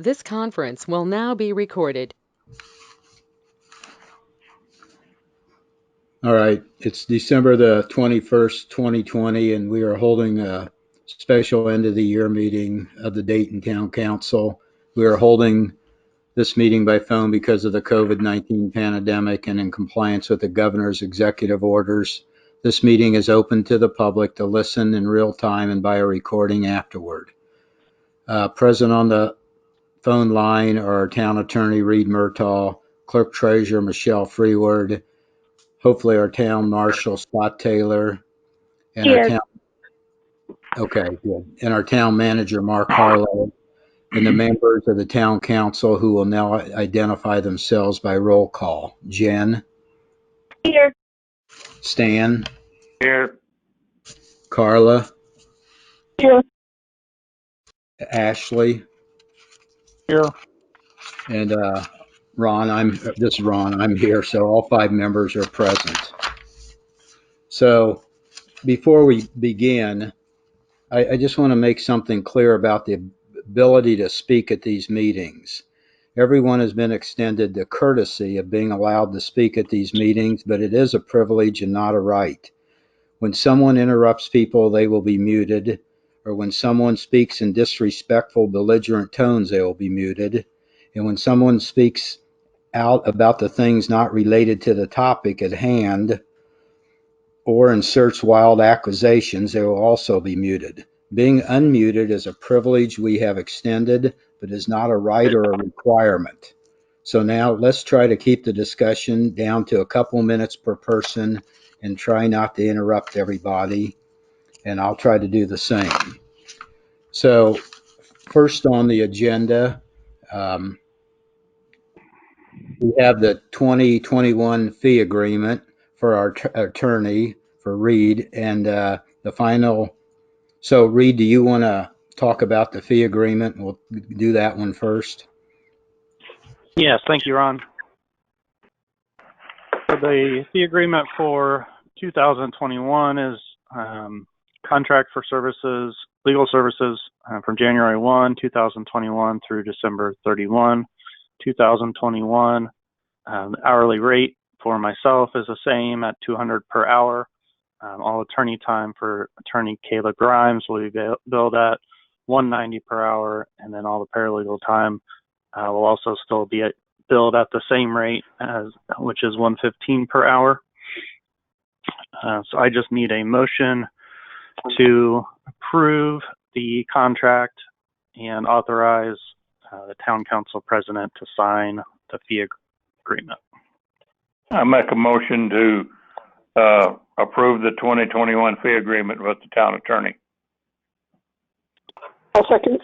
This conference will now be recorded. All right, it's December the 21st, 2020, and we are holding a special end of the year meeting of the Dayton Town Council. We are holding this meeting by phone because of the COVID-19 pandemic and in compliance with the governor's executive orders. This meeting is open to the public to listen in real time and by a recording afterward. Present on the phone line are our town attorney, Reed Murtaugh, clerk treasurer, Michelle Freeward, hopefully our town marshal, Scott Taylor, and our town, okay, good, and our town manager, Mark Harlow, and the members of the town council who will now identify themselves by roll call. Jen? Here. Stan? Here. Carla? Here. Ashley? Here. And Ron, this is Ron, I'm here, so all 5 members are present. So before we begin, I just want to make something clear about the ability to speak at these meetings. Everyone has been extended the courtesy of being allowed to speak at these meetings, but it is a privilege and not a right. When someone interrupts people, they will be muted, or when someone speaks in disrespectful, belligerent tones, they will be muted. And when someone speaks out about the things not related to the topic at hand, or inserts wild accusations, they will also be muted. Being unmuted is a privilege we have extended, but is not a right or a requirement. So now let's try to keep the discussion down to a couple minutes per person and try not to interrupt everybody. And I'll try to do the same. So first on the agenda, we have the 2021 fee agreement for our attorney, for Reed, and the final. So Reed, do you want to talk about the fee agreement? We'll do that one first. Yes, thank you, Ron. So the fee agreement for 2021 is contract for services, legal services from January 1, 2021 through December 31, 2021. The hourly rate for myself is the same at $200 per hour. All attorney time for attorney Kayla Grimes will be billed at $190 per hour, and then all the paralegal time will also still be billed at the same rate, which is $115 per hour. So I just need a motion to approve the contract and authorize the town council president to sign the fee agreement. I make a motion to approve the 2021 fee agreement with the town attorney. I'll second.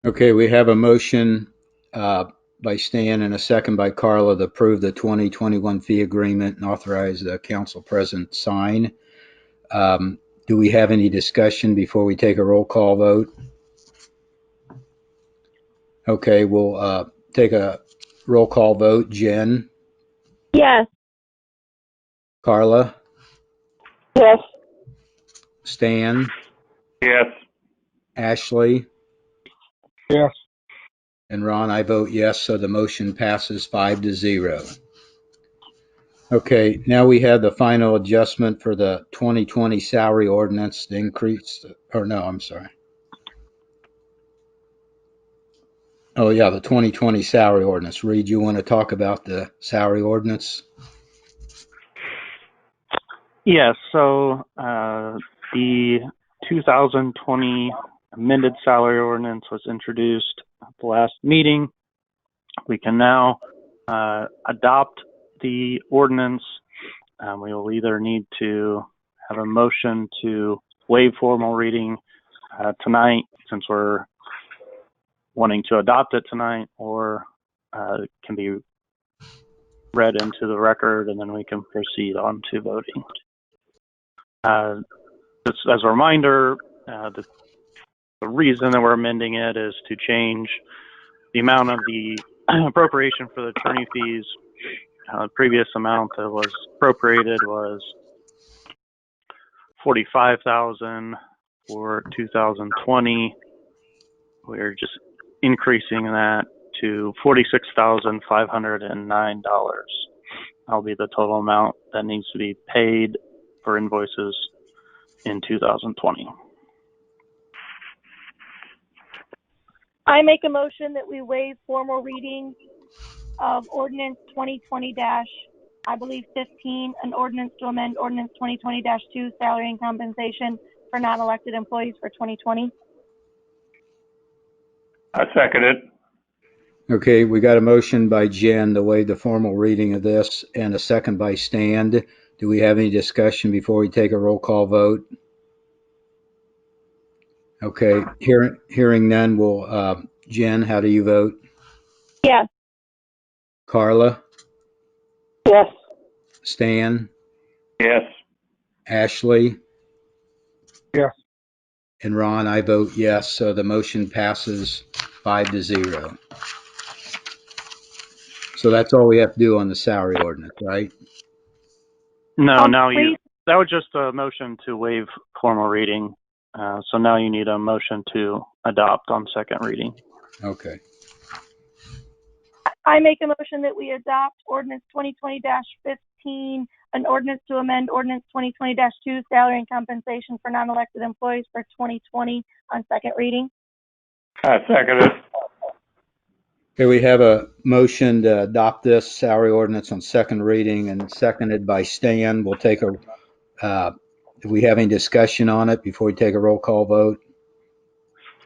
Okay, we have a motion by Stan and a second by Carla to approve the 2021 fee agreement and authorize the council president to sign. Do we have any discussion before we take a roll call vote? Okay, we'll take a roll call vote. Jen? Yes. Carla? Yes. Stan? Yes. Ashley? Yes. And Ron, I vote yes, so the motion passes 5-0. Okay, now we have the final adjustment for the 2020 salary ordinance, the increase, or no, I'm sorry. Oh yeah, the 2020 salary ordinance. Reed, you want to talk about the salary ordinance? Yes, so the 2020 amended salary ordinance was introduced at the last meeting. We can now adopt the ordinance. We will either need to have a motion to waive formal reading tonight, since we're wanting to adopt it tonight, or it can be read into the record and then we can proceed on to voting. Just as a reminder, the reason that we're amending it is to change the amount of the appropriation for the attorney fees. The previous amount that was appropriated was $45,000 for 2020. We're just increasing that to $46,509. That'll be the total amount that needs to be paid for invoices in 2020. I make a motion that we waive formal reading of ordinance 2020 I believe 15, an ordinance to amend ordinance 2020-2, salary and compensation for non-elected employees for 2020. I second it. Okay, we got a motion by Jen to waive the formal reading of this and a second by Stan. Do we have any discussion before we take a roll call vote? Okay, hearing none, will Jen, how do you vote? Yes. Carla? Yes. Stan? Yes. Ashley? Yes. And Ron, I vote yes, so the motion passes 5-0. So that's all we have to do on the salary ordinance, right? No, Please. that was just a motion to waive formal reading. So now you need a motion to adopt on second reading. Okay. I make a motion that we adopt ordinance 2020-15, an ordinance to amend ordinance 2020-2, salary and compensation for non-elected employees for 2020 on second reading. I second it. Okay, we have a motion to adopt this salary ordinance on second reading and seconded by Stan. We'll take if we have any discussion on it before we take a roll call vote.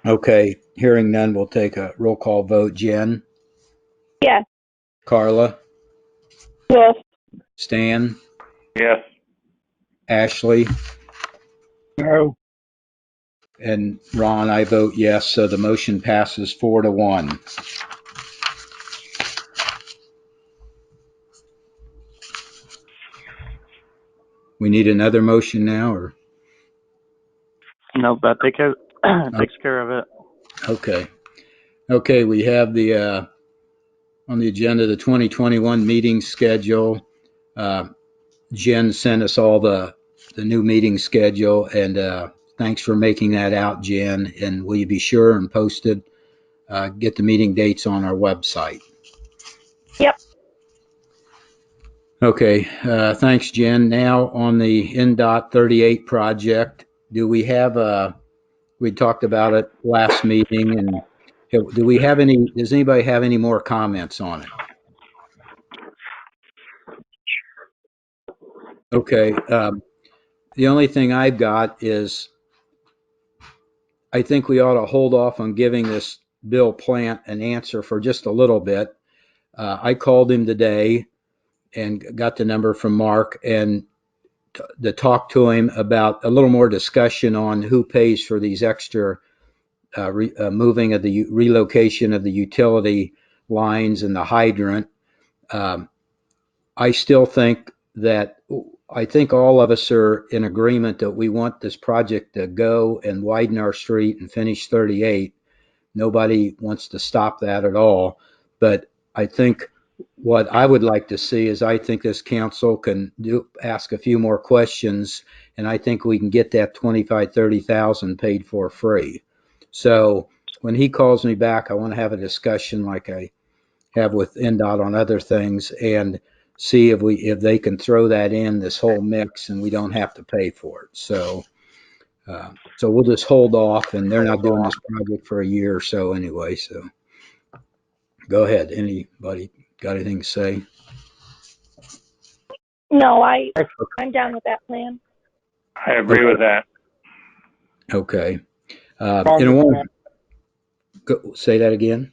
Okay, hearing none, we'll take a roll call vote. Jen? Yes. Carla? Yes. Stan? Yes. Ashley? No. And Ron, I vote yes, so the motion passes 4-1. We need another motion now, or? No, that takes care of it. Okay. Okay, we have the on the agenda the 2021 meeting schedule. Jen sent us all the new meeting schedule, and thanks for making that out, Jen. And will you be sure and post it, get the meeting dates on our website? Yep. Okay, thanks, Jen. Now on the NDOT 38 project, do we have we talked about it last meeting, and does anybody have any more comments on it? Okay, the only thing I've got is I think we ought to hold off on giving this Bill Plant an answer for just a little bit. I called him today and got the number from Mark and to talk to him about a little more discussion on who pays for these extra moving of the relocation of the utility lines and the hydrant. I still think I think all of us are in agreement that we want this project to go and widen our street and finish 38. Nobody wants to stop that at all. But I think what I would like to see is I think this council can ask a few more questions, and I think we can get that 30,000 paid for free. So when he calls me back, I want to have a discussion like I have with NDOT on other things and see if they can throw that in this whole mix and we don't have to pay for it. So we'll just hold off, and they're not doing this project for a year or so anyway. So go ahead. Anybody got anything to say? No, I'm down with that plan. I agree with that. Okay. Say that again.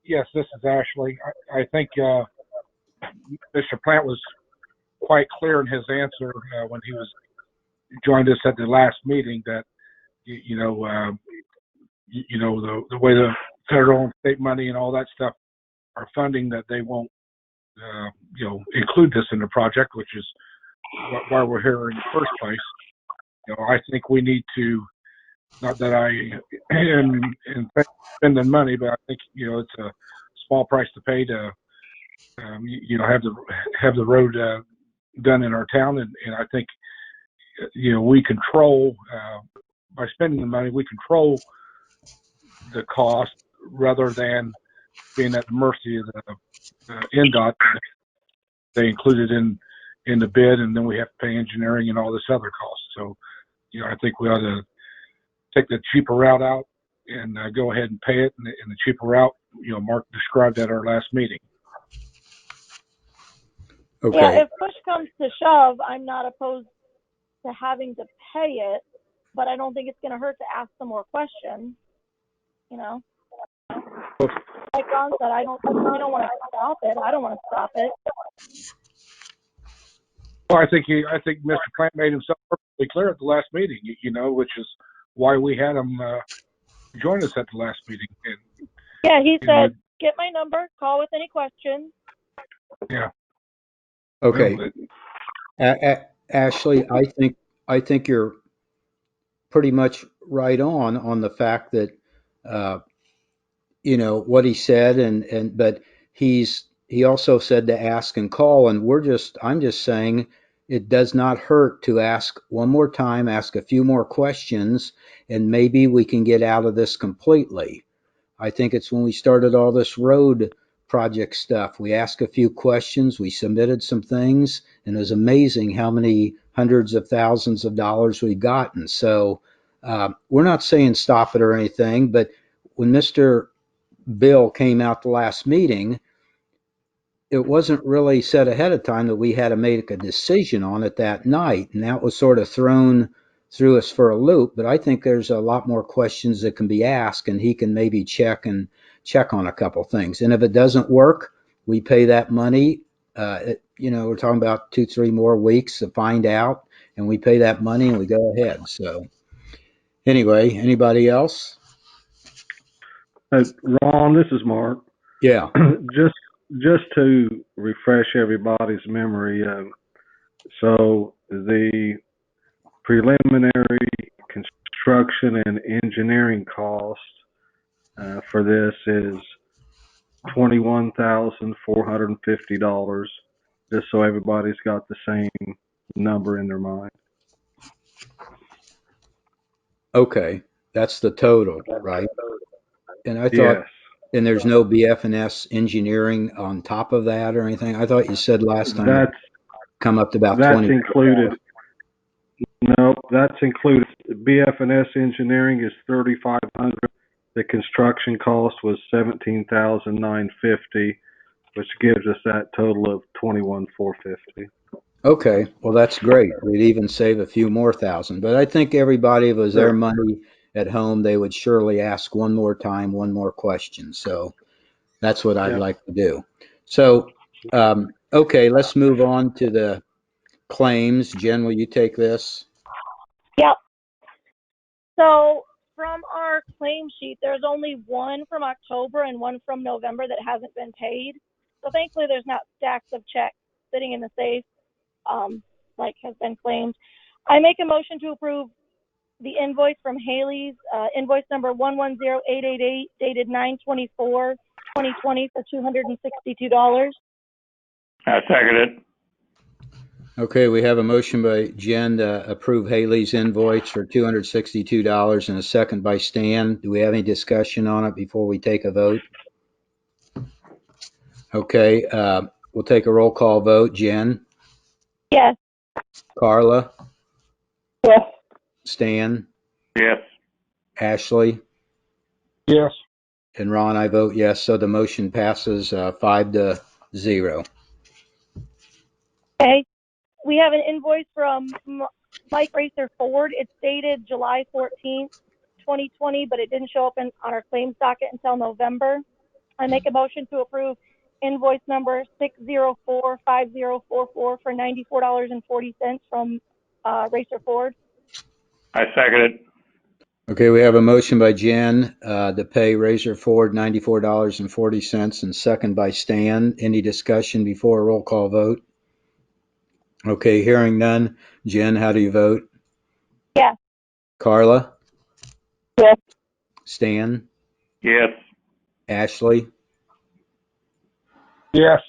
Yes, this is Ashley. I think Mr. Plant was quite clear in his answer when he joined us at the last meeting that the way the federal and state money and all that stuff are funding, that they won't include this in the project, which is why we're here in the first place. I think we need to, not that I am spending money, but I think it's a small price to pay to have the road done in our town, and I think we control by spending the money, we control the cost rather than being at the mercy of the NDOT. They included in the bid, and then we have to pay engineering and all this other cost. So, I think we ought to take the cheaper route out and go ahead and pay it. And the cheaper route, Mark described at our last meeting. Okay. Yeah, if push comes to shove, I'm not opposed to having to pay it, but I don't think it's going to hurt to ask some more questions. Like Ron said, we don't want to stop it. I don't want to stop it. Well, I think Mr. Plant made himself perfectly clear at the last meeting, which is why we had him join us at the last meeting. And, yeah, he said, get my number, call with any questions. Yeah. Okay. Ashley, I think you're pretty much right on the fact that what he said, but he also said to ask and call, and I'm just saying it does not hurt to ask one more time, ask a few more questions, and maybe we can get out of this completely. I think it's when we started all this road project stuff. We asked a few questions, we submitted some things, and it was amazing how many hundreds of thousands of dollars we've gotten. So we're not saying stop it or anything, but when Mr. Bill came out the last meeting, it wasn't really said ahead of time that we had to make a decision on it that night, and that was sort of thrown through us for a loop. But I think there's a lot more questions that can be asked, and he can maybe check on a couple things. And if it doesn't work, we pay that money. We're talking about 2-3 more weeks to find out, and we pay that money and we go ahead. So anyway, anybody else? Ron, this is Mark. Yeah. Just to refresh everybody's memory, so the preliminary construction and engineering cost for this is $21,450, just so everybody's got the same number in their mind. Okay, that's the total, right? And I thought, Yes. and there's no BF&S engineering on top of that or anything? I thought you said last time it come up to about That's 20. included. No, that's included. BF&S engineering is $3,500. The construction cost was $17,950, which gives us that total of $21,450. Okay, well, that's great. We'd even save a few more thousand. But I think everybody, if it was their money at home, they would surely ask one more time, one more question. So that's what I'd like to do. So, okay, let's move on to the claims. Jen, will you take this? Yep. So from our claim sheet, there's only one from October and one from November that hasn't been paid. So thankfully, there's not stacks of checks sitting in the safe, like has been claimed. I make a motion to approve the invoice from Haley's, invoice number 110888, dated 9/24/2020 for $262. I second it. Okay, we have a motion by Jen to approve Haley's invoice for $262 and a second by Stan. Do we have any discussion on it before we take a vote? Okay, we'll take a roll call vote. Jen? Yes. Carla? Yes. Stan? Yes. Ashley? Yes. And Ron, I vote yes, so the motion passes 5-0. Okay. We have an invoice from Mike Racer Ford. It's dated July 14th, 2020, but it didn't show up on our claims docket until November. I make a motion to approve invoice number 6045044 for $94.40 from Racer Ford. I second it. Okay, we have a motion by Jen to pay Razor Ford $94.40 and second by Stan. Any discussion before a roll call vote? Okay, hearing none. Jen, how do you vote? Yes. Carla? Yes. Stan? Yes. Ashley? Yes.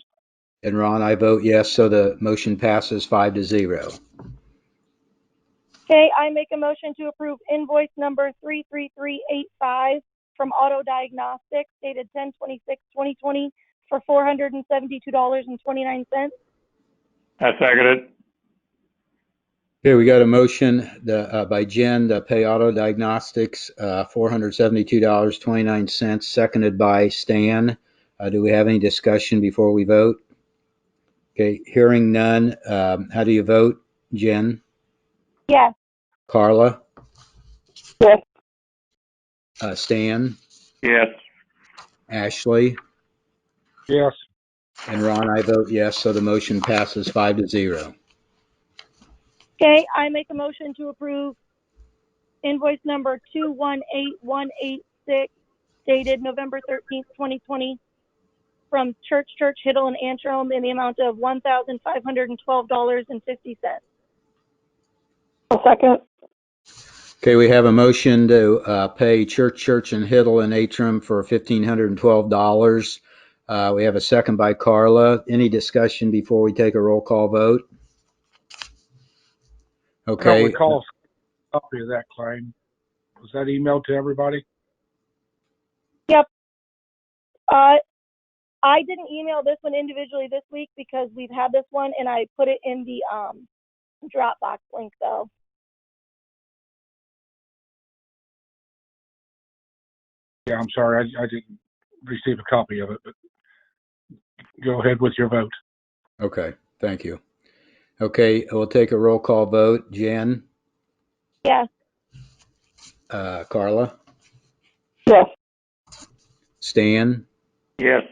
And Ron, I vote yes, so the motion passes 5-0. Okay, I make a motion to approve invoice number 33385 from Auto Diagnostics dated 10/26/2020 for $472.29. I second it. Okay, we got a motion by Jen to pay Auto Diagnostics $472.29, seconded by Stan. Do we have any discussion before we vote? Okay, hearing none. How do you vote, Jen? Yes. Carla? Yes. Stan? Yes. Ashley? Yes. And Ron, I vote yes, so the motion passes 5-0. Okay, I make a motion to approve invoice number 218186 dated November 13th, 2020 from Church Hiddle and Antrim in the amount of $1,512.50. I'll second. Okay, we have a motion to pay Church and Hiddle and Atrim for $1,512. We have a second by Carla. Any discussion before we take a roll call vote? I don't Okay. recall a copy of that claim. Was that emailed to everybody? Yep. I didn't email this one individually this week because we've had this one, and I put it in the Dropbox link though. Yeah, I'm sorry, I didn't receive a copy of it, but go ahead with your vote. Okay, thank you. Okay, we'll take a roll call vote. Jen? Yes. Carla? Yes. Stan? Yes.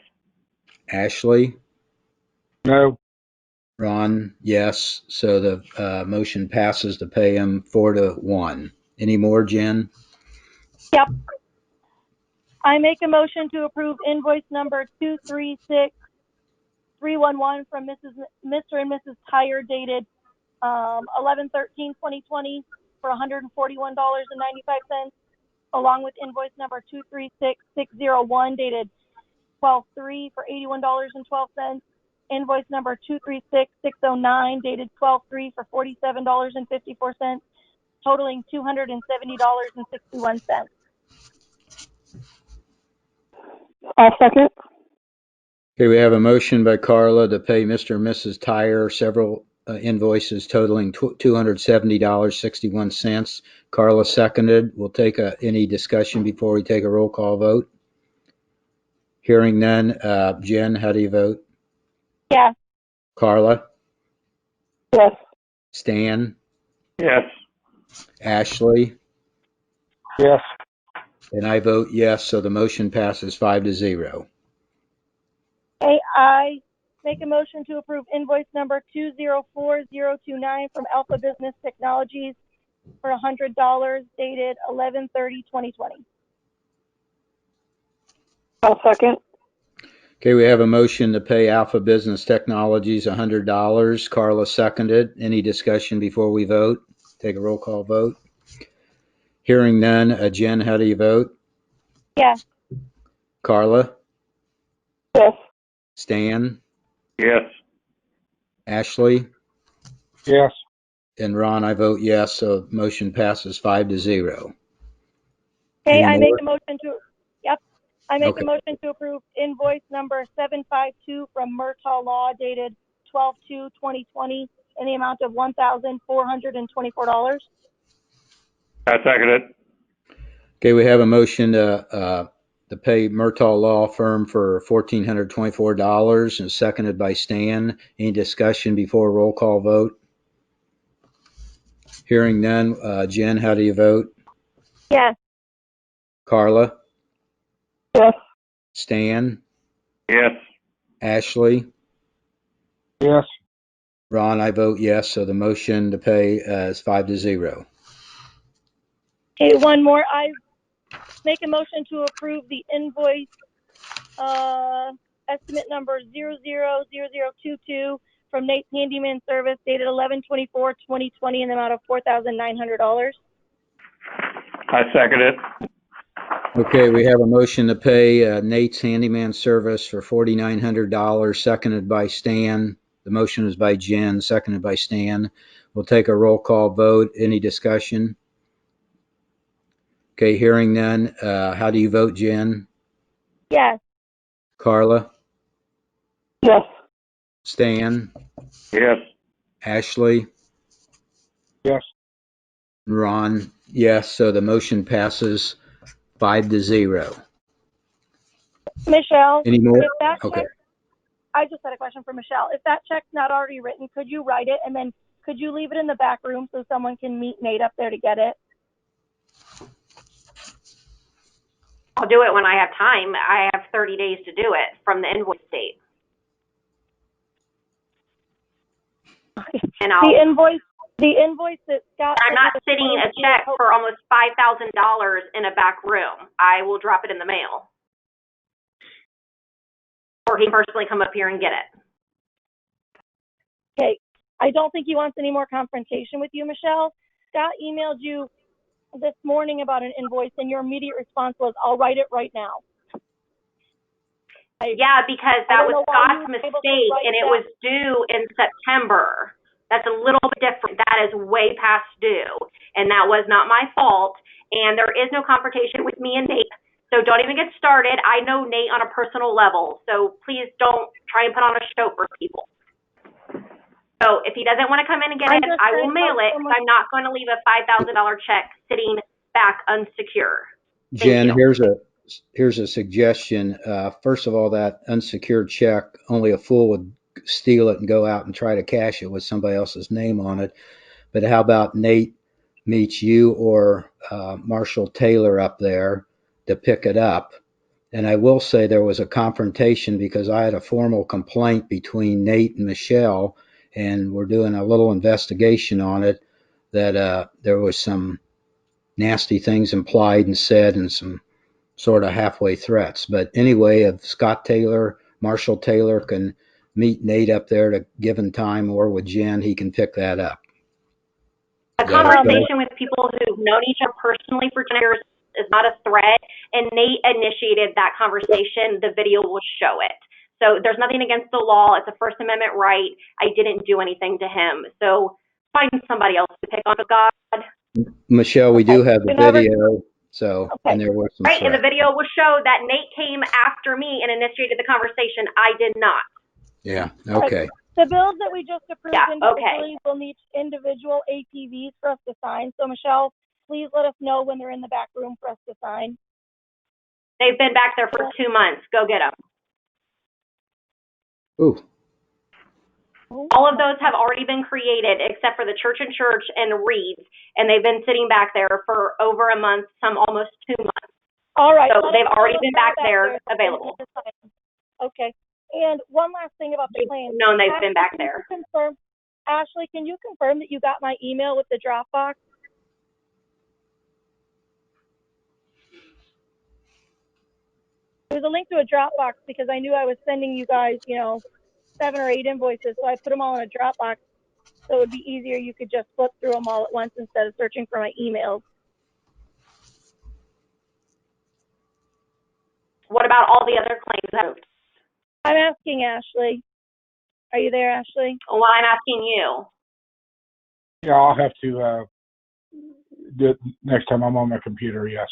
Ashley? No. Ron? Yes. So the motion passes to pay him 4-1. Any more, Jen? Yep. I make a motion to approve invoice number 236311 from Mr. and Mrs. Tyer dated 11/13/2020 for $141.95, along with invoice number 236601 dated 12/3 for $81.12, invoice number 236609 dated 12/3 for $47.54, totaling $270.61. I'll second. Okay, we have a motion by Carla to pay Mr. and Mrs. Tyer several invoices totaling $270.61. Carla seconded. We'll take any discussion before we take a roll call vote. Hearing none. Jen, how do you vote? Yes. Carla? Yes. Stan? Yes. Ashley? Yes. And I vote yes, so the motion passes 5-0. Okay, I make a motion to approve invoice number 204029 from Alpha Business Technologies for $100 dated 11/30/2020. I'll second. Okay, we have a motion to pay Alpha Business Technologies $100. Carla seconded. Any discussion before we vote? Take a roll call vote. Hearing none. Jen, how do you vote? Yes. Carla? Yes. Stan? Yes. Ashley? Yes. And Ron, I vote yes, so motion passes 5-0. Okay, Any I make more? a motion to, yep, I make Okay. a motion to approve invoice number 752 from Murtaugh Law dated 12/2/2020 in the amount of $1,424. I second it. Okay, we have a motion to pay Murtaugh Law Firm for $1,424 and seconded by Stan. Any discussion before a roll call vote? Hearing none. Jen, how do you vote? Yes. Carla? Yes. Stan? Yes. Ashley? Yes. Ron, I vote yes, so the motion to pay is 5-0. Okay, one more. I make a motion to approve the invoice estimate number 000022 from Nate's Handyman Service dated 11/24/2020 in the amount of $4,900. I second it. Okay, we have a motion to pay Nate's Handyman Service for $4,900, seconded by Stan. The motion is by Jen, seconded by Stan. We'll take a roll call vote. Any discussion? Okay, hearing none. How do you vote, Jen? Yes. Carla? Yes. Stan? Yes. Ashley? Yes. Ron? Yes, so the motion passes 5-0. Michelle, Any more? if that Okay. check, I just had a question for Michelle. If that check's not already written, could you write it and then could you leave it in the back room so someone can meet Nate up there to get it? I'll do it when I have time. I have 30 days to do it from the invoice date. And The invoice that Scott. I'm not sitting a check for almost $5,000 in a back room. I will drop it in the mail. Or he can personally come up here and get it. Okay. I don't think he wants any more confrontation with you, Michelle. Scott emailed you this morning about an invoice and your immediate response was, I'll write it right now. Yeah, because that was Scott's mistake and it was due in September. That's a little bit different. That is way past due. And that was not my fault. And there is no confrontation with me and Nate. So don't even get started. I know Nate on a personal level. So please don't try and put on a show for people. So if he doesn't want to come in and get it, I will mail it. I'm not going to leave a $5,000 check sitting back unsecure. Jen, here's a suggestion. First of all, that unsecured check, only a fool would steal it and go out and try to cash it with somebody else's name on it. But how about Nate meets you or Marshall Taylor up there to pick it up? And I will say there was a confrontation because I had a formal complaint between Nate and Michelle, and we're doing a little investigation on it, that there was some nasty things implied and said and some sort of halfway threats. But anyway, if Scott Taylor, Marshall Taylor can meet Nate up there at a given time or with Jen, he can pick that up. A conversation with people who've known each other personally for 10 years is not a threat, and Nate initiated that conversation. The video will show it. So there's nothing against the law. It's a First Amendment right. I didn't do anything to him. So find somebody else to pick on God. Michelle, we do have the video, so, and there were some right, and the threats. video will show that Nate came after me and initiated the conversation. I did not. Yeah, okay. The bills that we just approved individually will need individual APVs for us to sign. So Michelle, please let us know when they're in the back room for us to sign. They've been back there for 2 months. Go get them. Ooh. All of those have already been created except for the church and Reeds, and they've been sitting back there for over a month, some almost 2 months. All right. So they've already been back there available. Okay. And one last thing about the claims. No, they've been back there. Ashley, can you confirm that you got my email with the Dropbox? There's a link to a Dropbox because I knew I was sending you guys, 7 or 8 invoices, so I put them all in a Dropbox so it would be easier. You could just flip through them all at once instead of searching for my emails. What about all the other claims? I'm asking Ashley. Are you there, Ashley? Well, I'm asking you. Yeah, I'll have to do it next time I'm on my computer, yes.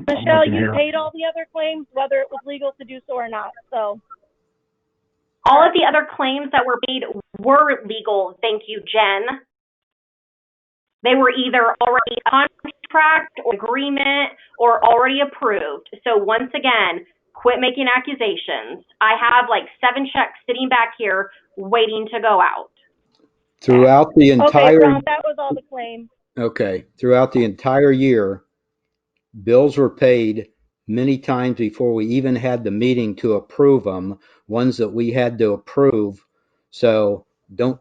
Michelle, you paid all the other claims, whether it was legal to do so or not, so. All of the other claims that were made were legal, thank you, Jen. They were either already on contract or agreement or already approved. So once again, quit making accusations. I have like 7 checks sitting back here waiting to go out. Throughout the entire... Okay, Ron, that was all the claims. Okay. Throughout the entire year, bills were paid many times before we even had the meeting to approve them, ones that we had to approve. So don't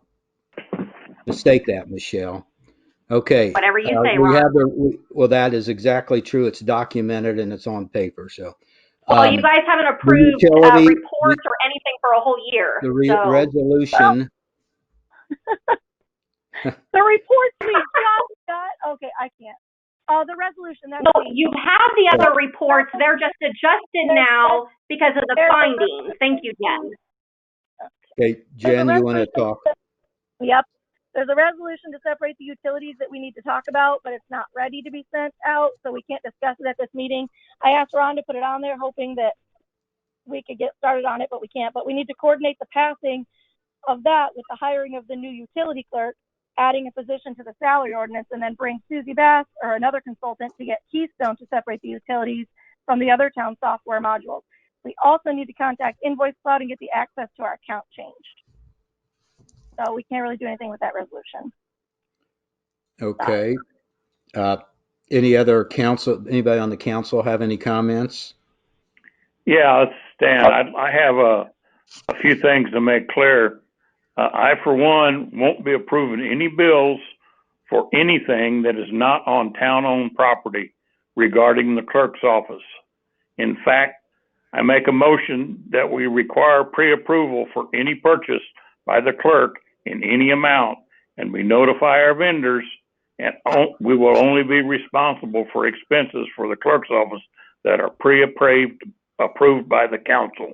mistake that, Michelle. Okay. Whatever you say, Ron. Well, that is exactly true. It's documented and it's on paper. So. Well, you guys haven't approved reports or anything for a whole year. The resolution. The reports we just got. Okay, I can't. The resolution. That's no, you have the other reports. They're just adjusted now because of the findings. Thank you, Jen. Okay, Jen, you want to talk? Yep. There's a resolution to separate the utilities that we need to talk about, but it's not ready to be sent out, so we can't discuss it at this meeting. I asked Ron to put it on there, hoping that we could get started on it, but we can't. But we need to coordinate the passing of that with the hiring of the new utility clerk, adding a position to the salary ordinance, and then bring Susie Bass or another consultant to get Keystone to separate the utilities from the other town software modules. We also need to contact Invoice Cloud and get the access to our account changed. So we can't really do anything with that resolution. Okay. Any other anybody on the council have any comments? Yeah, it's Stan. I have a few things to make clear. I, for one, won't be approving any bills for anything that is not on town-owned property regarding the clerk's office. In fact, I make a motion that we require pre-approval for any purchase by the clerk in any amount, and we notify our vendors, and we will only be responsible for expenses for the clerk's office that are approved by the council.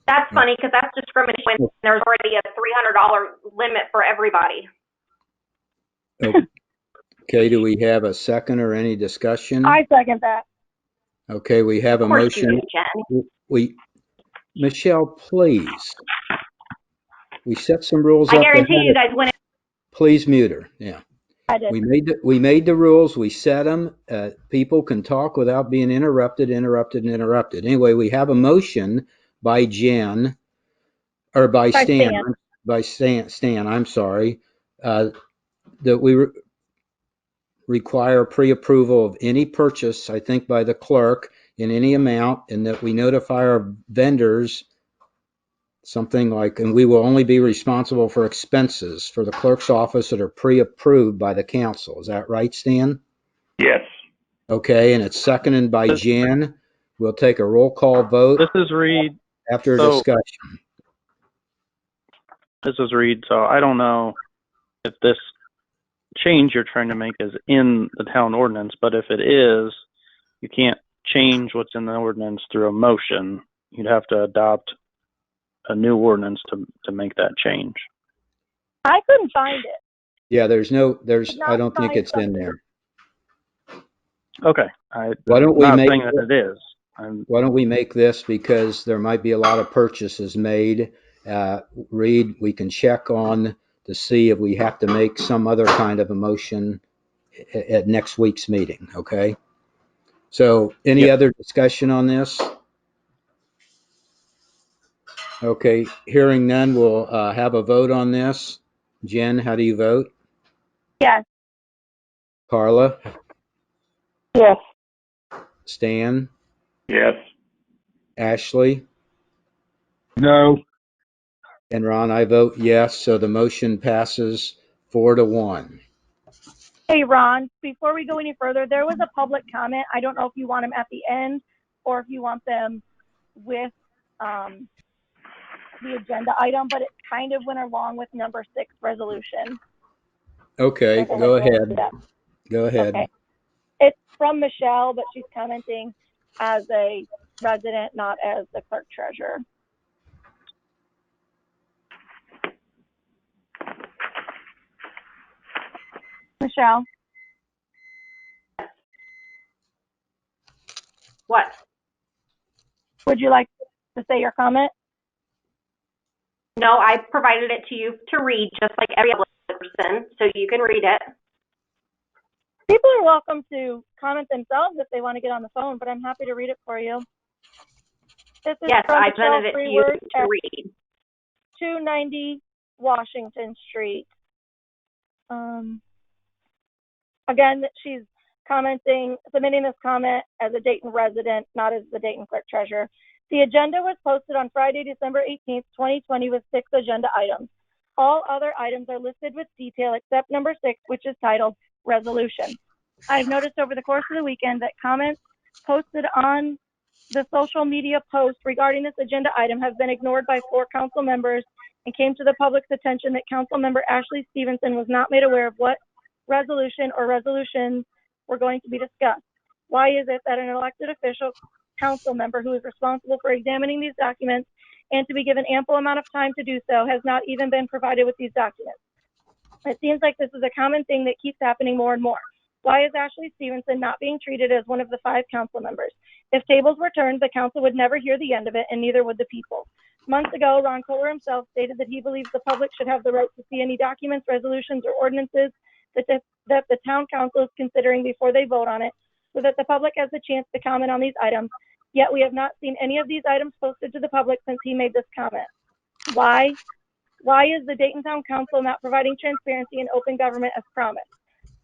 That's funny because that's discrimination when there's already a $300 limit for everybody. Okay, do we have a second or any discussion? I second that. Okay, we have a Of course motion. you do, Jen. Michelle, please. We set some rules I up. guarantee you guys wouldn't. Please mute her. Yeah. I did. We made the rules. We set them. People can talk without being interrupted. Anyway, we have a motion by Jen, or by Stan. By Stan, I'm sorry, that we require pre-approval of any purchase, I think, by the clerk in any amount, and that we notify our vendors something like, and we will only be responsible for expenses for the clerk's office that are pre-approved by the council. Is that right, Stan? Yes. Okay, and it's seconded by Jen. We'll take a roll call vote. This is Reed. After discussion. This is Reed. So I don't know if this change you're trying to make is in the town ordinance, but if it is, you can't change what's in the ordinance through a motion. You'd have to adopt a new ordinance to make that change. I couldn't find it. Yeah, I don't think it's in there. Okay. Why don't we make saying that it is. Why don't we make this, because there might be a lot of purchases made. Reed, we can check on to see if we have to make some other kind of a motion at next week's meeting, okay? So any other discussion on this? Okay, hearing none, we'll have a vote on this. Jen, how do you vote? Yes. Carla? Yes. Stan? Yes. Ashley? No. And Ron, I vote yes, so the motion passes 4-1. Hey, Ron, before we go any further, there was a public comment. I don't know if you want them at the end or if you want them with the agenda item, but it kind of went along with number 6 resolution. Okay, go ahead. Go ahead. Okay. It's from Michelle, but she's commenting as a resident, not as the clerk treasurer. Michelle? What? Would you like to say your comment? No, I provided it to you to read just like every other person, so you can read it. People are welcome to comment themselves if they want to get on the phone, but I'm happy to read it for you. This is yes, from I presented it to you to read. 290 Washington Street. Again, she's submitting this comment as a Dayton resident, not as the Dayton clerk treasurer. The agenda was posted on Friday, December 18th, 2020 with 6 agenda items. All other items are listed with detail except number 6, which is titled Resolution. I've noticed over the course of the weekend that comments posted on the social media post regarding this agenda item have been ignored by 4 council members and came to the public's attention that Council Member Ashley Stevenson was not made aware of what resolution or resolutions were going to be discussed. Why is it that an elected official council member who is responsible for examining these documents and to be given ample amount of time to do so, has not even been provided with these documents. It seems like this is a common thing that keeps happening more and more. Why is Ashley Stevenson not being treated as one of the 5 council members? If tables were turned, the council would never hear the end of it, and neither would the people. Months ago, Ron Kohler himself stated that he believes the public should have the right to see any documents, resolutions, or ordinances that the town council is considering before they vote on it, so that the public has the chance to comment on these items. Yet we have not seen any of these items posted to the public since he made this comment. Why? Why is the Dayton Town Council not providing transparency and open government as promised?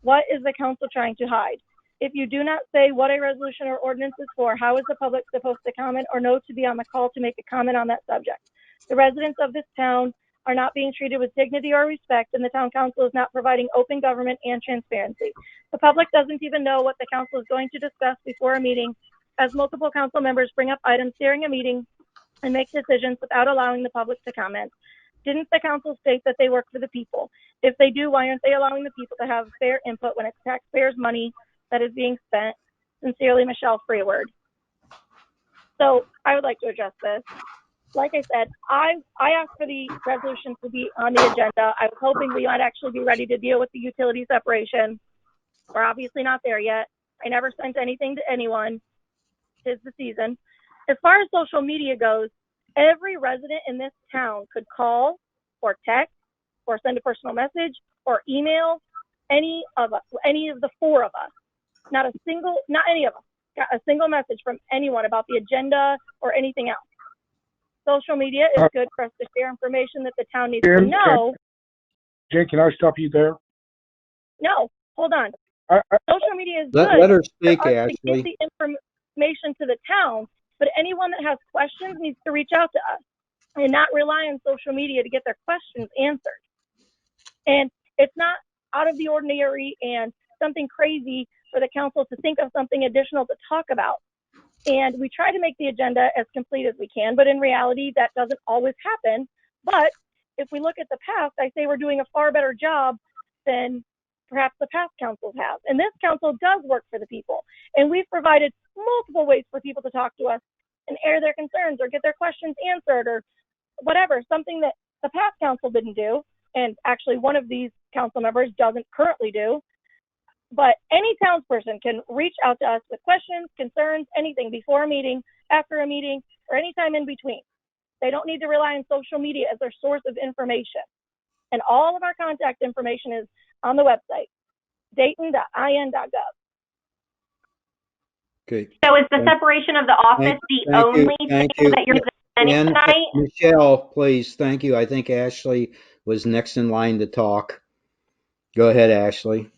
What is the council trying to hide? If you do not say what a resolution or ordinance is for, how is the public supposed to comment or know to be on the call to make a comment on that subject? The residents of this town are not being treated with dignity or respect, and the town council is not providing open government and transparency. The public doesn't even know what the council is going to discuss before a meeting, as multiple council members bring up items during a meeting and make decisions without allowing the public to comment. Didn't the council state that they work for the people? If they do, why aren't they allowing the people to have fair input when it's taxpayers' money that is being spent? Sincerely, Michelle Freeward. So I would like to address this. Like I said, I asked for the resolution to be on the agenda. I was hoping we might actually be ready to deal with the utility separation. We're obviously not there yet. I never sent anything to anyone. 'Tis the season. As far as social media goes, every resident in this town could call or text or send a personal message or email any of us, any of the 4 of us. Not any of us got a single message from anyone about the agenda or anything else. Social media is good for us to share information that the town needs to know. Jen, can I stop you there? No, hold on. Social media is Let good her speak, for us to Ashley. get the information to the town, but anyone that has questions needs to reach out to us and not rely on social media to get their questions answered. And it's not out of the ordinary and something crazy for the council to think of something additional to talk about. And we try to make the agenda as complete as we can, but in reality, that doesn't always happen. But if we look at the past, I say we're doing a far better job than perhaps the past councils have. And this council does work for the people. And we've provided multiple ways for people to talk to us and air their concerns or get their questions answered or whatever, something that the past council didn't do. And actually one of these council members doesn't currently do. But any townsperson can reach out to us with questions, concerns, anything before a meeting, after a meeting, or anytime in between. They don't need to rely on social media as their source of information. And all of our contact information is on the website, dayton.in.gov. Okay. So is the separation of the office the only thing that you're presenting tonight? Michelle, please, thank you. I think Ashley was next in line to talk. Go ahead, Ashley.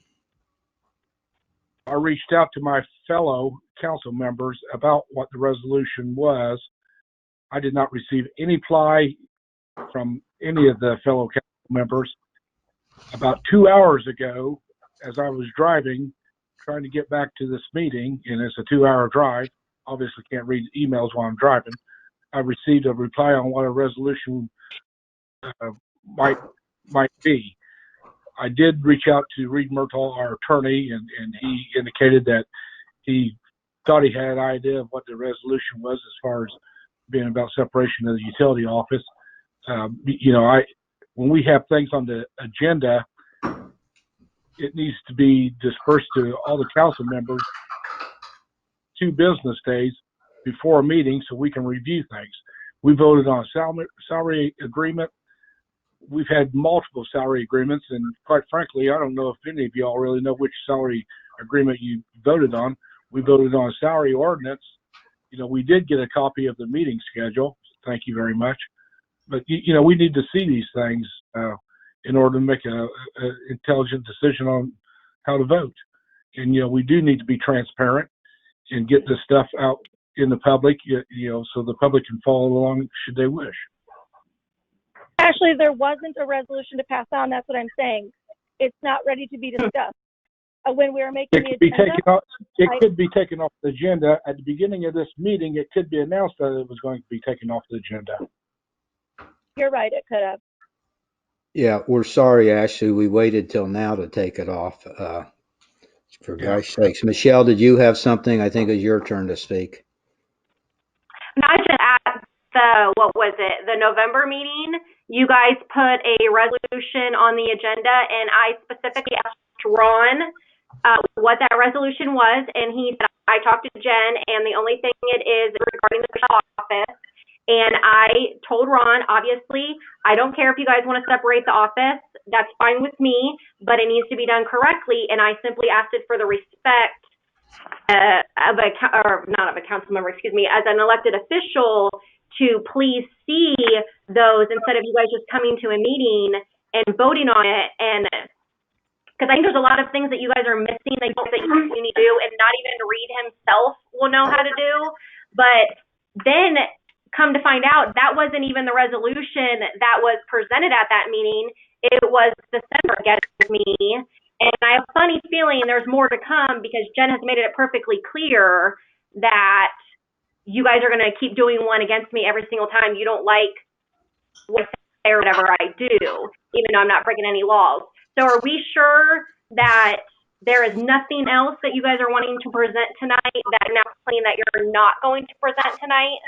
I reached out to my fellow council members about what the resolution was. I did not receive any reply from any of the fellow council members. About 2 hours ago, as I was driving, trying to get back to this meeting, and it's a 2-hour drive, obviously can't read emails while I'm driving, I received a reply on what a resolution might be. I did reach out to Reed Murtaugh, our attorney, and he indicated that he thought he had an idea of what the resolution was as far as being about separation of the utility office. When we have things on the agenda, it needs to be dispersed to all the council members 2 business days before a meeting so we can review things. We voted on a salary agreement. We've had multiple salary agreements, and quite frankly, I don't know if any of y'all really know which salary agreement you voted on. We voted on a salary ordinance. We did get a copy of the meeting schedule. Thank you very much. But, we need to see these things in order to make a intelligent decision on how to vote. And, we do need to be transparent and get this stuff out in the public, so the public can follow along should they wish. Actually, there wasn't a resolution to pass on. That's what I'm saying. It's not ready to be discussed. When we were making the agenda, it could be taken off the agenda at the beginning of this meeting. It could be announced that it was going to be taken off the agenda. You're right. It could have. Yeah, we're sorry, Ashley. We waited till now to take it off. For gosh sakes. Michelle, did you have something? I think it was your turn to speak. I just add, the November meeting, you guys put a resolution on the agenda, and I specifically asked Ron what that resolution was, and he said, I talked to Jen, and the only thing it is regarding the office. And I told Ron, obviously, I don't care if you guys want to separate the office. That's fine with me, but it needs to be done correctly. And I simply asked it for the respect not of a council member, excuse me, as an elected official to please see those instead of you guys just coming to a meeting and voting on it. And because I think there's a lot of things that you guys are missing that you need to do, and not even Reed himself will know how to do. But then come to find out, that wasn't even the resolution that was presented at that meeting. It was December against me. And I have a funny feeling there's more to come because Jen has made it perfectly clear that you guys are going to keep doing one against me every single time you don't like what I say or whatever I do, even though I'm not breaking any laws. So are we sure that there is nothing else that you guys are wanting to present tonight that now claiming that you're not going to present tonight?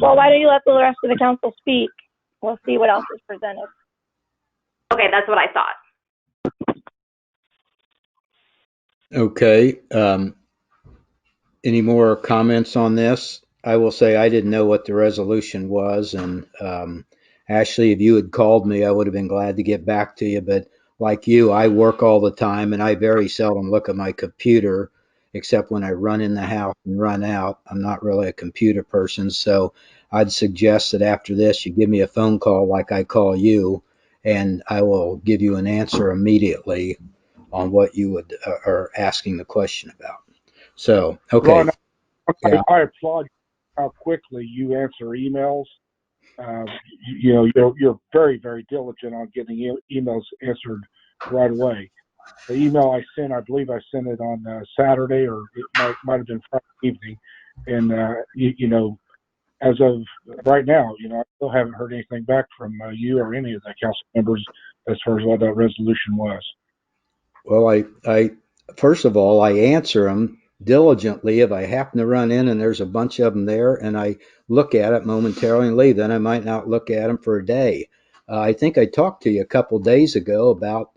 Well, why don't you let the rest of the council speak? We'll see what else is presented. Okay, that's what I thought. Okay. Any more comments on this? I will say I didn't know what the resolution was, and Ashley, if you had called me, I would have been glad to get back to you. But like you, I work all the time, and I very seldom look at my computer, except when I run in the house and run out. I'm not really a computer person, so I'd suggest that after this, you give me a phone call like I call you, and I will give you an answer immediately on what you are asking the question about. So, okay. Ron, Yeah. I applaud how quickly you answer emails. You're very, very diligent on getting emails answered right away. The email I sent, I believe I sent it on Saturday, or it might have been Friday evening. And as of right now, I still haven't heard anything back from you or any of the council members as far as what that resolution was. Well, I first of all, I answer them diligently if I happen to run in and there's a bunch of them there, and I look at it momentarily and leave. Then I might not look at them for a day. I think I talked to you a couple days ago about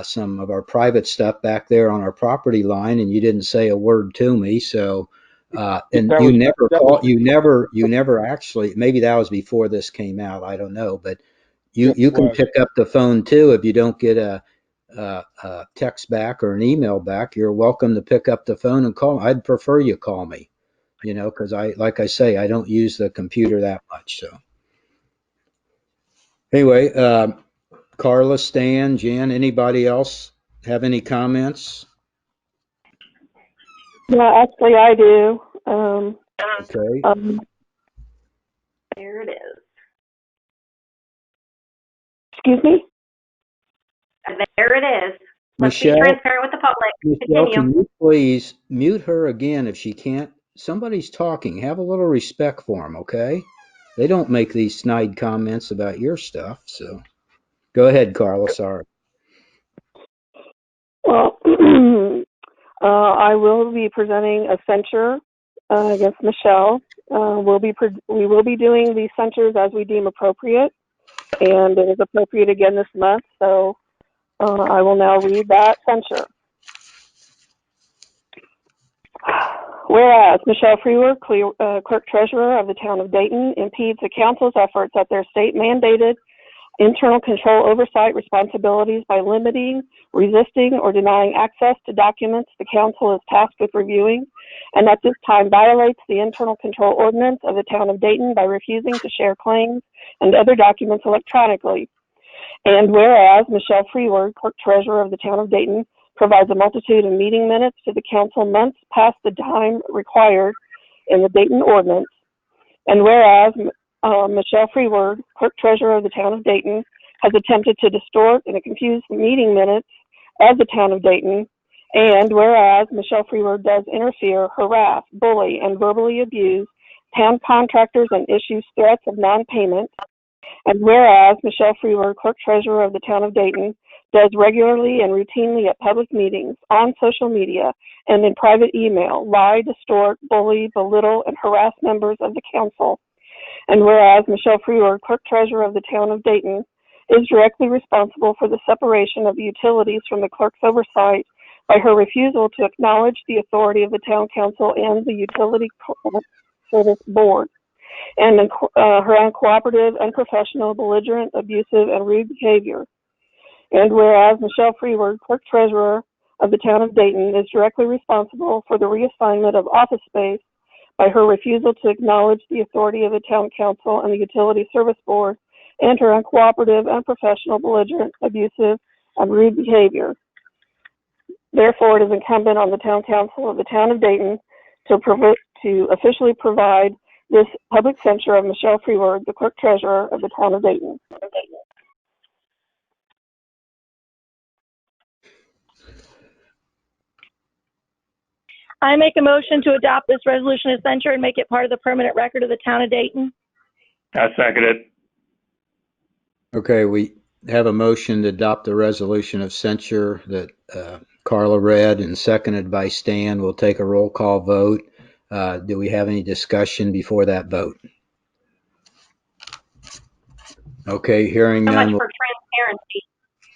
some of our private stuff back there on our property line, and you didn't say a word to me. So, and you never actually. Maybe that was before this came out. I don't know, but you can pick up the phone too if you don't get a text back or an email back. You're welcome to pick up the phone and call. I'd prefer you call me, because like I say, I don't use the computer that much. So anyway, Carla, Stan, Jan, anybody else have any comments? Yeah, actually, I do. Okay. There it is. Excuse me? There it is. Let's be Michelle, transparent with the public. Continue. can you please mute her again if she can't? Somebody's talking. Have a little respect for them, okay? They don't make these snide comments about your stuff. So go ahead, Carla. Sorry. Well, I will be presenting a censure against Michelle. We will be doing these censures as we deem appropriate, and it is appropriate again this month. So I will now read that censure. Whereas Michelle Freeworth, Clerk Treasurer of the Town of Dayton, impedes the Council's efforts at their state-mandated internal control oversight responsibilities by limiting, resisting, or denying access to documents the Council is tasked with reviewing, and at this time violates the internal control ordinance of the Town of Dayton by refusing to share claims and other documents electronically. And whereas Michelle Freeworth, Clerk Treasurer of the Town of Dayton, provides a multitude of meeting minutes to the Council months past the time required in the Dayton ordinance, and whereas Michelle Freeworth, Clerk Treasurer of the Town of Dayton, has attempted to distort and confuse the meeting minutes of the Town of Dayton, and whereas Michelle Freeworth does interfere, harass, bully, and verbally abuse town contractors and issues threats of non-payment, and whereas Michelle Freeworth, Clerk Treasurer of the Town of Dayton, does regularly and routinely at public meetings, on social media, and in private email, lie, distort, bully, belittle, and harass members of the council. And whereas Michelle Freeberg, Clerk Treasurer of the Town of Dayton, is directly responsible for the separation of the utilities from the clerk's oversight by her refusal to acknowledge the authority of the Town Council and the Utility Service Board, and her uncooperative, unprofessional, belligerent, abusive, and rude behavior. And whereas Michelle Freeberg, Clerk Treasurer of the Town of Dayton, is directly responsible for the reassignment of office space by her refusal to acknowledge the authority of the Town Council and the Utility Service Board, and her uncooperative, unprofessional, belligerent, abusive, and rude behavior. Therefore, it is incumbent on the Town Council of the Town of Dayton to officially provide this public censure of Michelle Freeberg, the Clerk Treasurer of the Town of Dayton. I make a motion to adopt this resolution of censure and make it part of the permanent record of the Town of Dayton. I second it. Okay, we have a motion to adopt the resolution of censure that Carla read and seconded by Stan. We'll take a roll call vote. Do we have any discussion before that vote? Okay, hearing So much none. for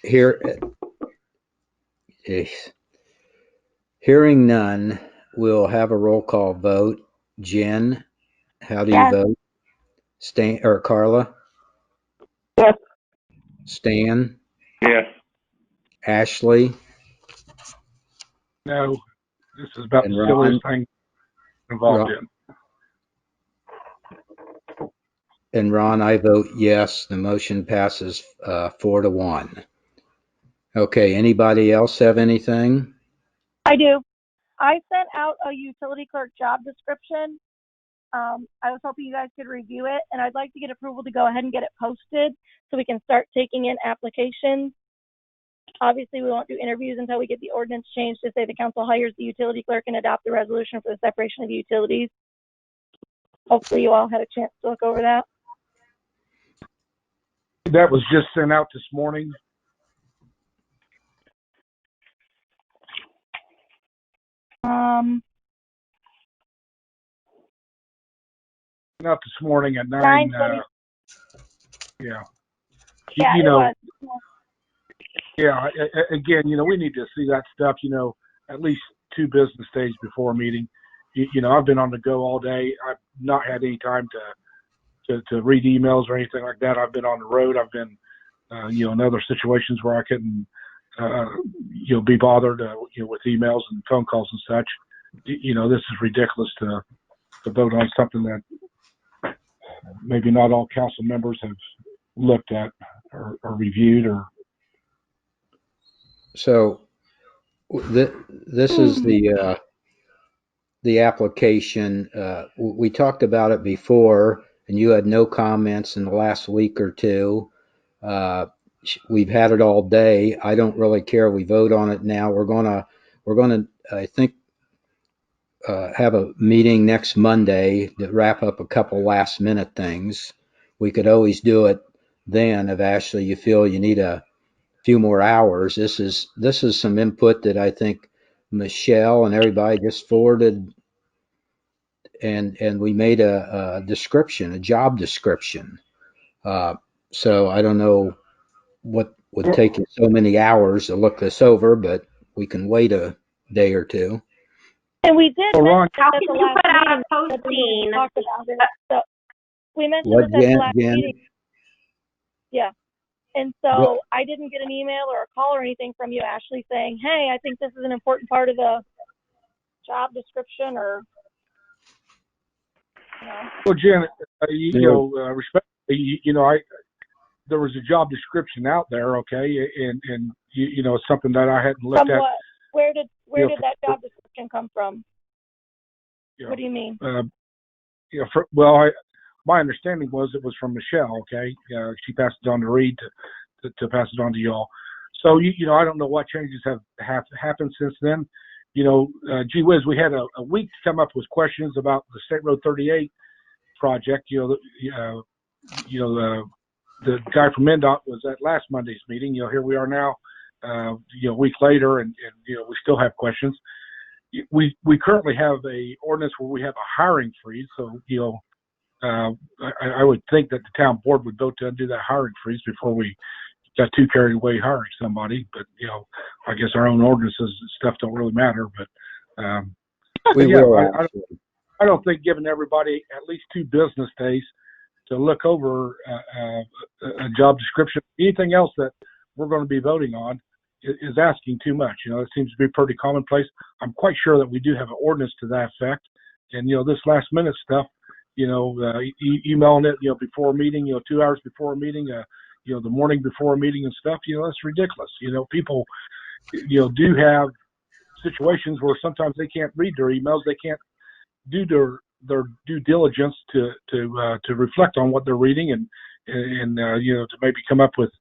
transparency. Hearing none, we'll have a roll call vote. Jen, how do you Yes. vote? Stan or Carla? Yes. Stan? Yes. Ashley? No, this is about And the Ron? silliest thing involved Ron? in. And Ron, I vote yes. The motion passes 4-1. Okay, anybody else have anything? I do. I sent out a utility clerk job description. I was hoping you guys could review it, and I'd like to get approval to go ahead and get it posted so we can start taking in applications. Obviously, we won't do interviews until we get the ordinance changed to say the council hires the utility clerk and adopt the resolution for the separation of the utilities. Hopefully you all had a chance to look over that. That was just sent out this morning. Not this morning at 9. 9:20. Yeah. Yeah, you it know, was. Yeah. Again, we need to see that stuff, at least 2 business days before a meeting. I've been on the go all day. I've not had any time to read emails or anything like that. I've been on the road. I've been, in other situations where I couldn't, be bothered, with emails and phone calls and such. This is ridiculous to vote on something that maybe not all council members have looked at or reviewed or. So this is the application. We talked about it before, and you had no comments in the last week or two. We've had it all day. I don't really care. We vote on it now. We're gonna, I think, have a meeting next Monday to wrap up a couple last minute things. We could always do it then if Ashley, you feel you need a few more hours. This is some input that I think Michelle and everybody just forwarded, and we made a description, a job description. So I don't know what would take you so many hours to look this over, but we can wait a day or two. And we did mention How at can the you last put out a meeting that we posting? talked about it. So we mentioned What, this at the last Jen? meeting. Yeah. And so I didn't get an email or a call or anything from you, Ashley, saying, hey, I think this is an important part of the job description or, Well, Jen, respectfully, there was a job description out there, okay, and it's something that I hadn't looked from at. what? Where did that job description come from? What do you mean? My understanding was it was from Michelle, okay? She passed it on to Reed to pass it on to y'all. So, I don't know what changes have happened since then. Gee whiz, we had a week to come up with questions about the State Road 38 project. The guy from MnDOT was at last Monday's meeting. Here we are now, a week later, and we still have questions. We currently have a ordinance where we have a hiring freeze, so I would think that the town board would vote to undo that hiring freeze before we got too carried away hiring somebody. But I guess our own ordinances and stuff don't really matter. But I don't think giving everybody at least 2 business days to look over a job description, anything else that we're going to be voting on, is asking too much. It seems to be pretty commonplace. I'm quite sure that we do have an ordinance to that effect. And this last minute stuff, emailing it, before a meeting, 2 hours before a meeting, the morning before a meeting and stuff, that's ridiculous. People, do have situations where sometimes they can't read their emails. They can't do their due diligence to reflect on what they're reading and to maybe come up with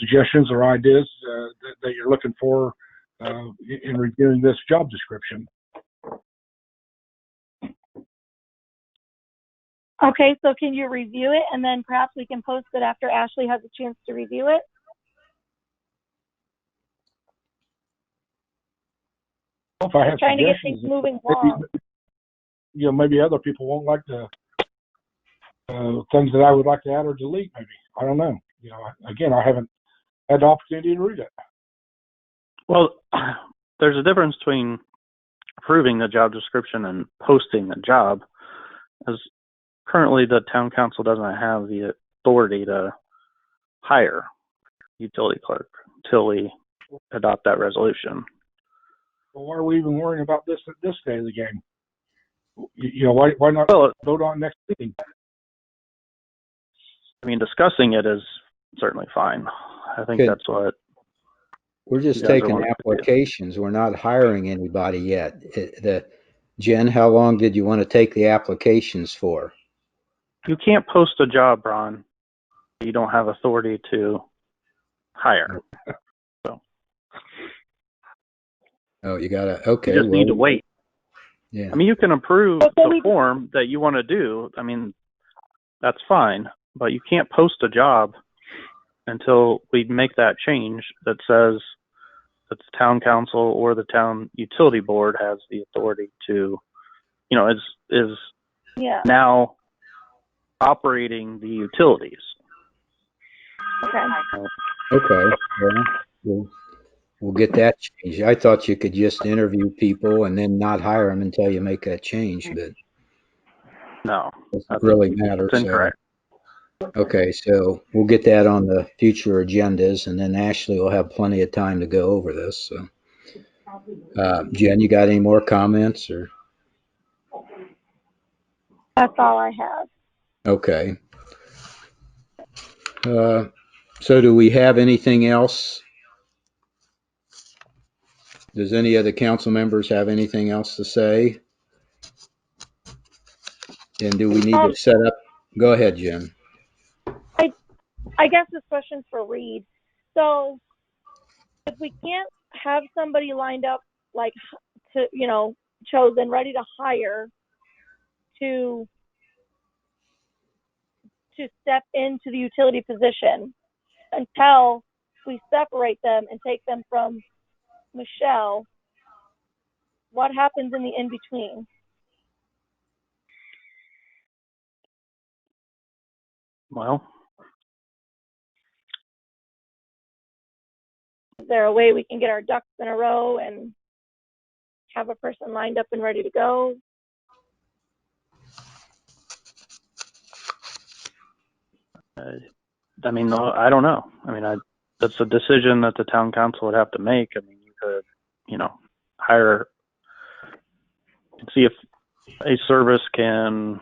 suggestions or ideas that you're looking for in reviewing this job description. Okay, so can you review it, and then perhaps we can post it after Ashley has a chance to review it? If I have trying to get suggestions, things moving along. Maybe other people won't like the things that I would like to add or delete. Maybe, I don't know. Again, I haven't had the opportunity to read it. Well, there's a difference between approving the job description and posting the job, as currently the town council doesn't have the authority to hire utility clerk until we adopt that resolution. Well, why are we even worrying about this at this stage of the game? Why not vote on next meeting? I mean, discussing it is certainly fine. I think that's what we're just taking applications. We're not hiring anybody yet. Jen, how long did you want to take the applications for? You can't post a job, Ron. You don't have authority to hire. So. Oh, you gotta. Okay. You just need to wait. Yeah. I mean, you can approve the form that you want to do. I mean, that's fine, but you can't post a job until we make that change that says that the town council or the town utility board has the authority to, is now operating the utilities. Okay. Well, we'll get that changed. I thought you could just interview people and then not hire them until you make that change, but no, it doesn't really matter. That's incorrect. Okay, so we'll get that on the future agendas, and then Ashley will have plenty of time to go over this. So, Jen, you got any more comments, or? That's all I have. Okay. So do we have anything else? Does any of the council members have anything else to say? And do we need to set up? Go ahead, Jen. I guess this question's for Reed. So if we can't have somebody lined up, chosen, ready to hire to step into the utility position until we separate them and take them from Michelle, what happens in the in-between? Well, is there a way we can get our ducks in a row and have a person lined up and ready to go? I mean, I don't know. I mean, that's a decision that the town council would have to make. I mean, you could, hire and see if a service can,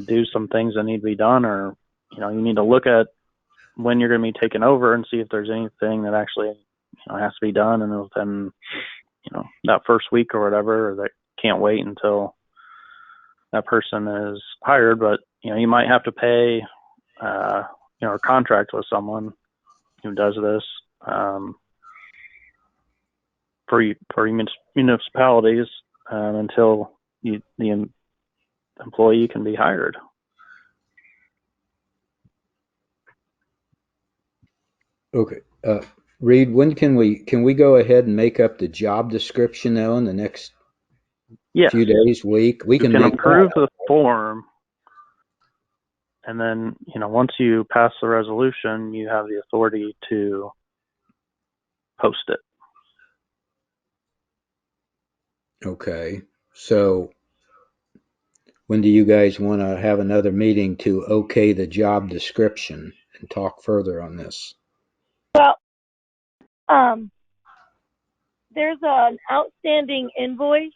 do some things that need to be done, or, you need to look at when you're going to be taken over and see if there's anything that actually, has to be done, and then, that first week or whatever, or that can't wait until that person is hired. But, you might have to pay, a contract with someone who does this, for municipalities, until the employee can be hired. Okay. Reed, when can we go ahead and make up the job description though in the next Yes, few days, week? We you can can make approve that. the form, and then, once you pass the resolution, you have the authority to post it. Okay. So when do you guys want to have another meeting to okay the job description and talk further on this? Well, there's an outstanding invoice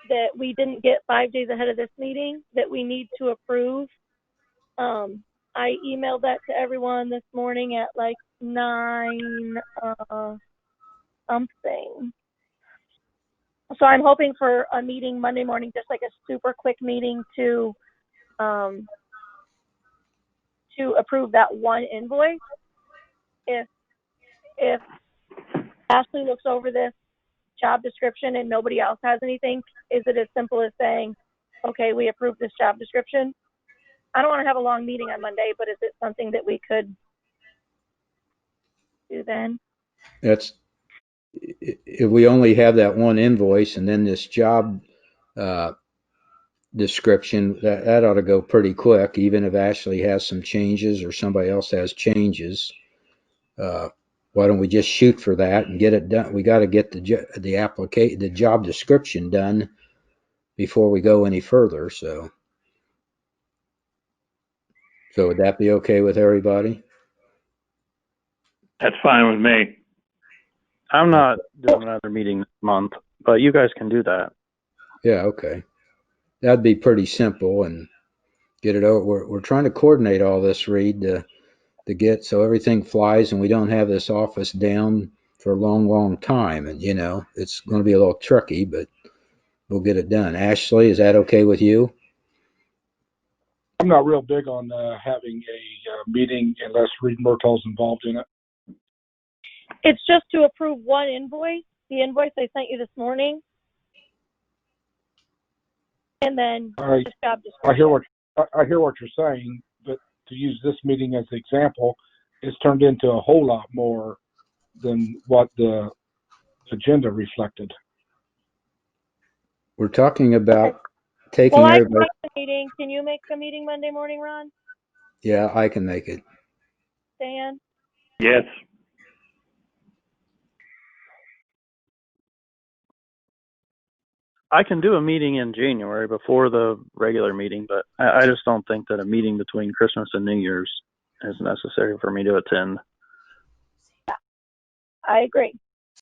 that we didn't get 5 days ahead of this meeting that we need to approve. I emailed that to everyone this morning at like 9 something. So I'm hoping for a meeting Monday morning, just like a super quick meeting to approve that one invoice. If Ashley looks over this job description and nobody else has anything, is it as simple as saying, okay, we approve this job description? I don't want to have a long meeting on Monday, but is it something that we could do then? That's if we only have that one invoice and then this job description, that ought to go pretty quick, even if Ashley has some changes or somebody else has changes. Why don't we just shoot for that and get it done? We got to get the job description done before we go any further. So would that be okay with everybody? That's fine with me. I'm not doing another meeting this month, but you guys can do that. Yeah, okay. That'd be pretty simple and get it over. We're trying to coordinate all this, Reed, to get so everything flies and we don't have this office down for a long, long time. And, it's going to be a little tricky, but we'll get it done. Ashley, is that okay with you? I'm not real big on having a meeting unless Reed Murtaugh's involved in it. It's just to approve one invoice, the invoice I sent you this morning, and then the job description. I hear what you're saying, but to use this meeting as an example, it's turned into a whole lot more than what the agenda reflected. We're talking about taking I can everybody. make the meeting. Can you make the meeting Monday morning, Ron? Yeah, I can make it. Dan? Yes. I can do a meeting in January before the regular meeting, but I just don't think that a meeting between Christmas and New Year's is necessary for me to attend. I agree.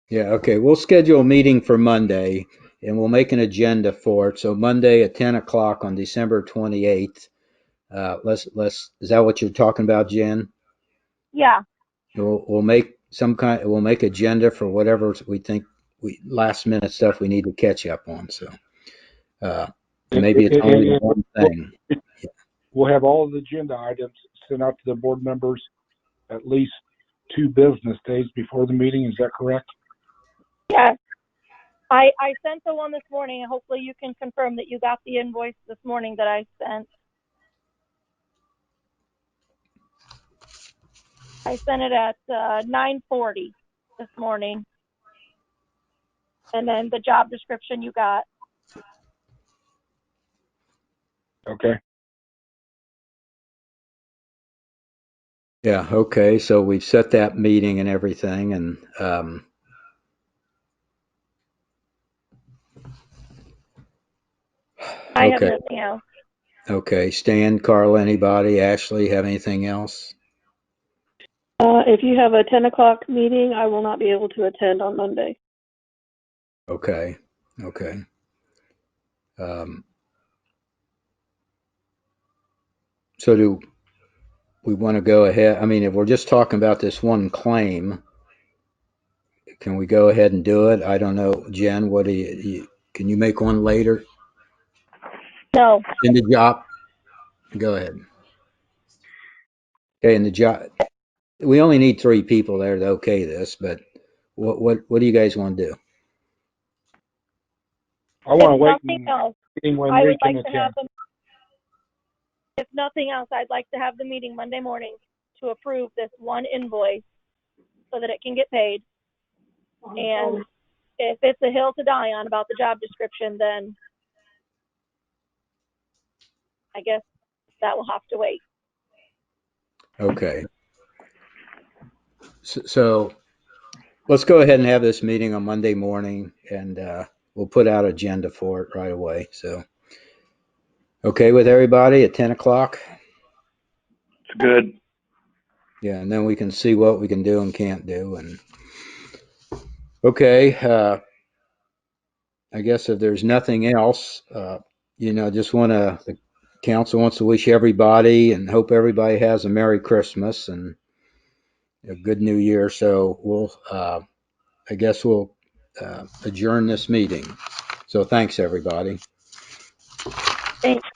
Yeah, okay. We'll schedule a meeting for Monday and we'll make an agenda for it. So Monday at 10 o'clock on December 28th. Is that what you're talking about, Jen? Yeah. We'll make agenda for whatever we think last minute stuff we need to catch up on. So maybe it's only one thing. We'll have all the agenda items sent out to the board members at least 2 business days before the meeting. Is that correct? Yes. I sent the one this morning, and hopefully you can confirm that you got the invoice this morning that I sent. I sent it at 9:40 this morning. And then the job description you got. Okay. Yeah, okay. So we've set that meeting and everything, and I have okay. nothing else. Okay, Stan, Carla, anybody? Ashley, have anything else? If you have a 10 o'clock meeting, I will not be able to attend on Monday. Okay. So do we want to go ahead? I mean, if we're just talking about this one claim, can we go ahead and do it? I don't know, Jen. What can you make one later? No. In the job. Go ahead. Okay, in the job. We only need 3 people there to okay this, but what do you guys want to do? I want to wait when Reed can attend. If nothing else, I'd like to have the meeting Monday morning to approve this one invoice so that it can get paid. And if it's a hill to die on about the job description, then I guess that will have to wait. Okay. So let's go ahead and have this meeting on Monday morning, and we'll put out agenda for it right away. So, okay with everybody at 10 o'clock? It's good. Yeah, and then we can see what we can do and can't do. And okay, I guess if there's nothing else, just the council wants to wish everybody and hope everybody has a Merry Christmas and a good New Year. So I guess we'll adjourn this meeting. So thanks, everybody. Thanks.